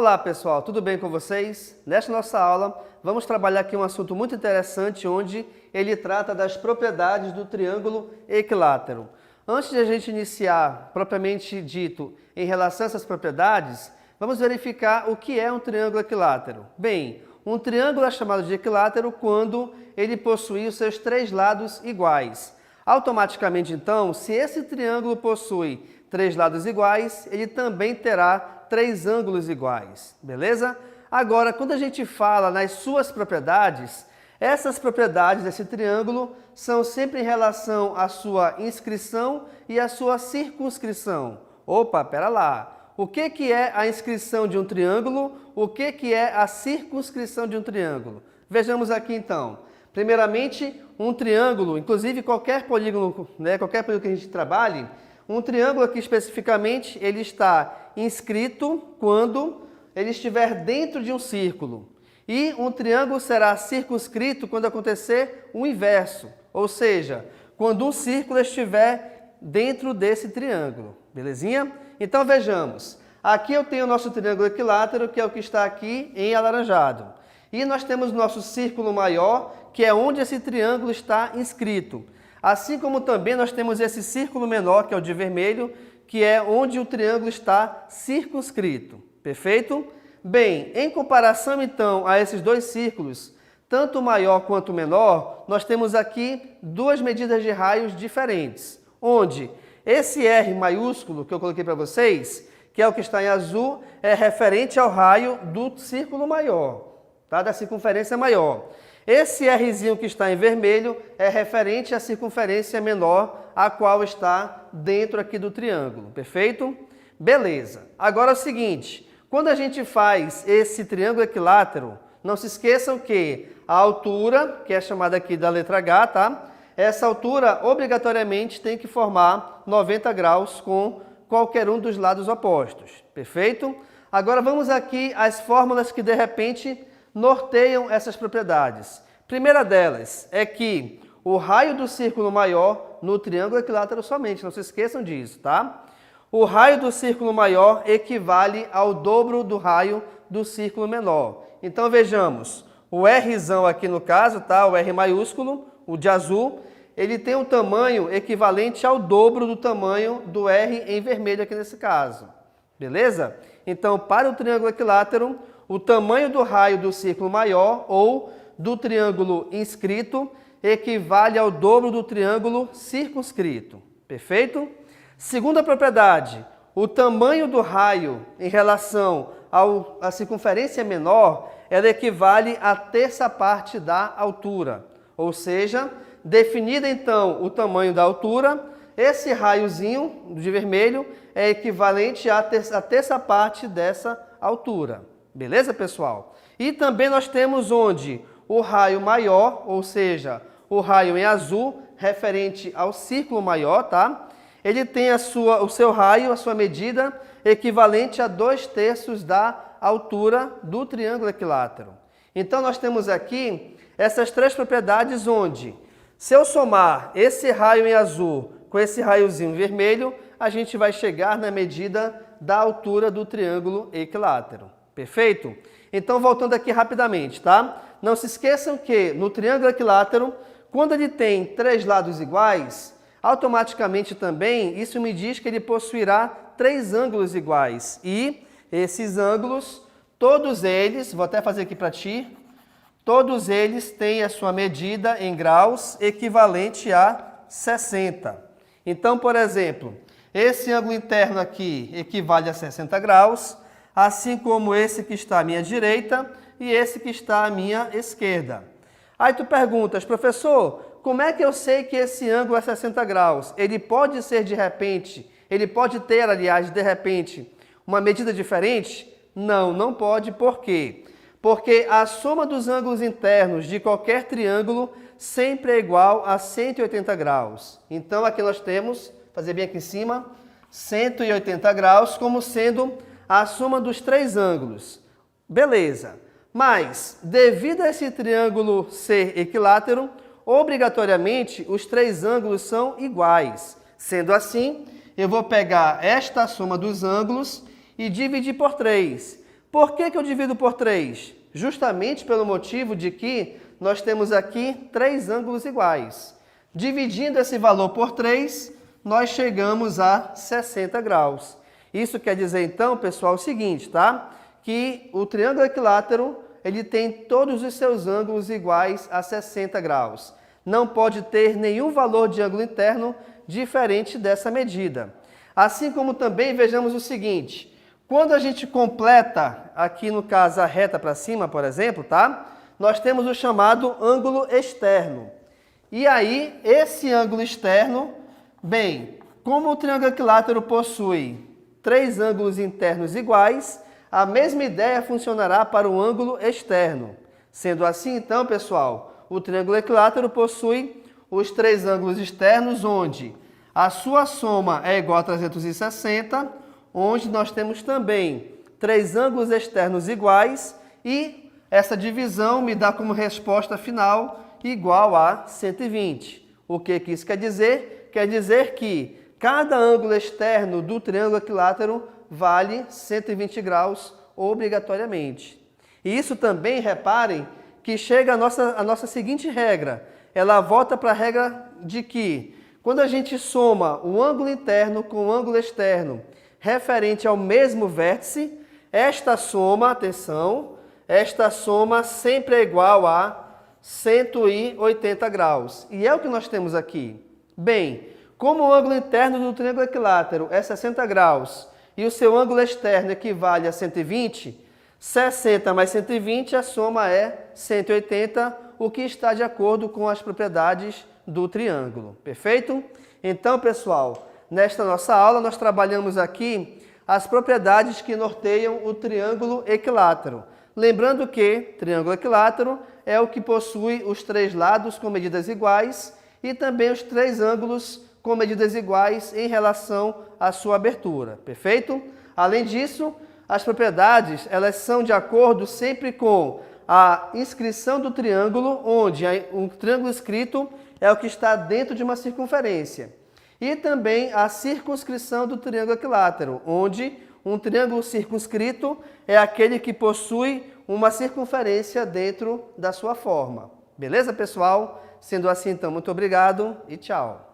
Olá pessoal, tudo bem com vocês? Nesta nossa aula vamos trabalhar aqui um assunto muito interessante onde ele trata das propriedades do triângulo equilátero. Antes de a gente iniciar propriamente dito em relação a essas propriedades, vamos verificar o que é um triângulo equilátero. Bem, um triângulo é chamado de equilátero quando ele possui os seus três lados iguais. Automaticamente então, se esse triângulo possui três lados iguais, ele também terá três ângulos iguais, beleza? Agora, quando a gente fala nas suas propriedades, essas propriedades desse triângulo são sempre em relação à sua inscrição e à sua circunscrição. Opa, pera lá! O que é a inscrição de um triângulo? O que é a circunscrição de um triângulo? Vejamos aqui então. Primeiramente, um triângulo, inclusive qualquer polígono, qualquer polígono que a gente trabalhe, um triângulo aqui especificamente, ele está inscrito quando ele estiver dentro de um círculo. E um triângulo será circunscrito quando acontecer o inverso, ou seja, quando um círculo estiver dentro desse triângulo, belezinha? Então vejamos, aqui eu tenho o nosso triângulo equilátero, que é o que está aqui em alaranjado. E nós temos o nosso círculo maior, que é onde esse triângulo está inscrito. Assim como também nós temos esse círculo menor, que é o de vermelho, que é onde o triângulo está circunscrito. Perfeito? Bem, em comparação então a esses dois círculos, tanto o maior quanto o menor, nós temos aqui duas medidas de raios diferentes, onde esse R maiúsculo que eu coloquei para vocês, que é o que está em azul, é referente ao raio do círculo maior, tá? Da circunferência maior. Esse Rzinho que está em vermelho é referente à circunferência menor, a qual está dentro aqui do triângulo, perfeito? Beleza. Agora é o seguinte, quando a gente faz esse triângulo equilátero, não se esqueçam que a altura, que é chamada aqui da letra H, tá? Essa altura obrigatoriamente tem que formar 90 graus com qualquer um dos lados opostos, perfeito? Agora vamos aqui às fórmulas que de repente norteiam essas propriedades. Primeira delas é que o raio do círculo maior no triângulo equilátero somente, não se esqueçam disso, tá? O raio do círculo maior equivale ao dobro do raio do círculo menor. Então vejamos, o Rzão aqui no caso, tá? O R maiúsculo, o de azul, ele tem um tamanho equivalente ao dobro do tamanho do R em vermelho aqui nesse caso. Beleza? Então, para o triângulo equilátero, o tamanho do raio do círculo maior ou do triângulo inscrito equivale ao dobro do triângulo circunscrito. Perfeito? Segunda propriedade, o tamanho do raio em relação à circunferência menor, ela equivale à terça parte da altura. Ou seja, definida então o tamanho da altura, esse raiozinho de vermelho é equivalente à terça parte dessa altura. Beleza, pessoal? E também nós temos onde o raio maior, ou seja, o raio em azul, referente ao círculo maior, tá? Ele tem o seu raio, a sua medida, equivalente a 2/3 da altura do triângulo equilátero. Então nós temos aqui essas três propriedades onde, se eu somar esse raio em azul com esse raiozinho vermelho, a gente vai chegar na medida da altura do triângulo equilátero. Perfeito? Então, voltando aqui rapidamente, tá? Não se esqueçam que no triângulo equilátero, quando ele tem três lados iguais, automaticamente também isso me diz que ele possuirá três ângulos iguais. E esses ângulos, todos eles, vou até fazer aqui para ti, todos eles têm a sua medida em graus equivalente a 60. Então, por exemplo, esse ângulo interno aqui equivale a 60 graus, assim como esse que está à minha direita e esse que está à minha esquerda. Aí tu perguntas, professor, como é que eu sei que esse ângulo é 60 graus? Ele pode ser de repente, ele pode ter, aliás, de repente, uma medida diferente? Não, não pode. Por quê? Porque a soma dos ângulos internos de qualquer triângulo sempre é igual a 180 graus. Então aqui nós temos, fazer bem aqui em cima, 180 graus como sendo a soma dos três ângulos. Beleza. Mas, devido a esse triângulo ser equilátero, obrigatoriamente os três ângulos são iguais. Sendo assim, eu vou pegar esta soma dos ângulos e dividir por 3. Por que eu divido por 3? Justamente pelo motivo de que nós temos aqui 3 ângulos iguais. Dividindo esse valor por 3, nós chegamos a 60 graus. Isso quer dizer, então, pessoal, o seguinte, tá? Que o triângulo equilátero, ele tem todos os seus ângulos iguais a 60 graus. Não pode ter nenhum valor de ângulo interno diferente dessa medida. Assim como também vejamos o seguinte, quando a gente completa, aqui no caso a reta para cima, por exemplo, tá? Nós temos o chamado ângulo externo. E aí, esse ângulo externo, bem, como o triângulo equilátero possui 3 ângulos internos iguais, a mesma ideia funcionará para o ângulo externo. Sendo assim, então, pessoal, o triângulo equilátero possui os 3 ângulos externos, onde a sua soma é igual a 360, onde nós temos também 3 ângulos externos iguais e essa divisão me dá como resposta final igual a 120. O que isso quer dizer? Quer dizer que cada ângulo externo do triângulo equilátero vale 120 graus obrigatoriamente. E isso também, reparem, que chega a nossa seguinte regra. Ela volta para a regra de que, quando a gente soma o ângulo interno com o ângulo externo referente ao mesmo vértice, esta soma, atenção, esta soma sempre é igual a 180 graus. E é o que nós temos aqui. Bem, como o ângulo interno do triângulo equilátero é 60 graus e o seu ângulo externo equivale a 120, 60 mais 120, a soma é 180, o que está de acordo com as propriedades do triângulo. Perfeito? Então, pessoal, nesta nossa aula nós trabalhamos aqui as propriedades que norteiam o triângulo equilátero. Lembrando que triângulo equilátero é o que possui os 3 lados com medidas iguais e também os 3 ângulos com medidas iguais em relação à sua abertura, perfeito? Além disso, as propriedades elas são de acordo sempre com a inscrição do triângulo, onde um triângulo escrito é o que está dentro de uma circunferência. E também a circunscrição do triângulo equilátero, onde um triângulo circunscrito é aquele que possui uma circunferência dentro da sua forma. Beleza, pessoal? Sendo assim, então, muito obrigado e tchau.